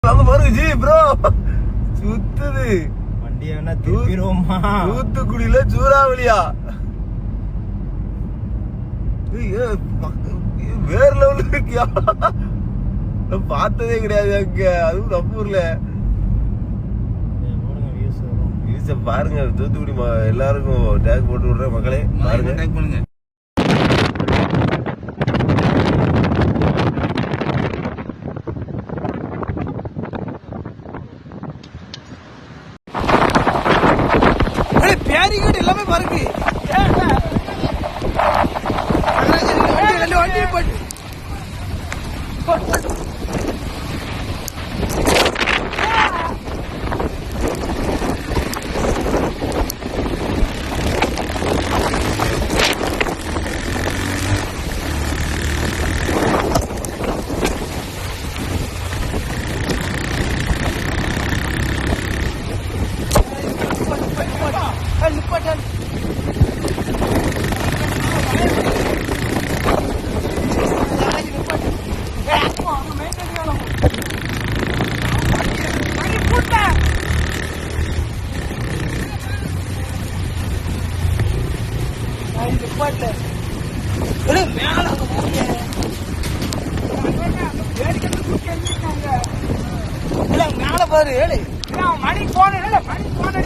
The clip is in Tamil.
அங்க பாருங்க ஜி ப்ரோ சுத்துது வண்டியை வேணா திருப்பிடுவோமா? தூத்துக்குடியில சூறாவளியா? வேற லெவல்ல இருக்கியா? நான் பார்த்ததே கிடையாது அங்க, அதுவும் நம்ம ஊர்ல. பாருங்க தூத்துக்குடி எல்லாருக்கும் டேக் போட்டு விடுறேன் மக்களே, பாருங்க டேக் பண்ணுங்க. பேரிகேட் எல்லாமே பாருங்க. வண்டி போட்டு மேல பாரு மணி போன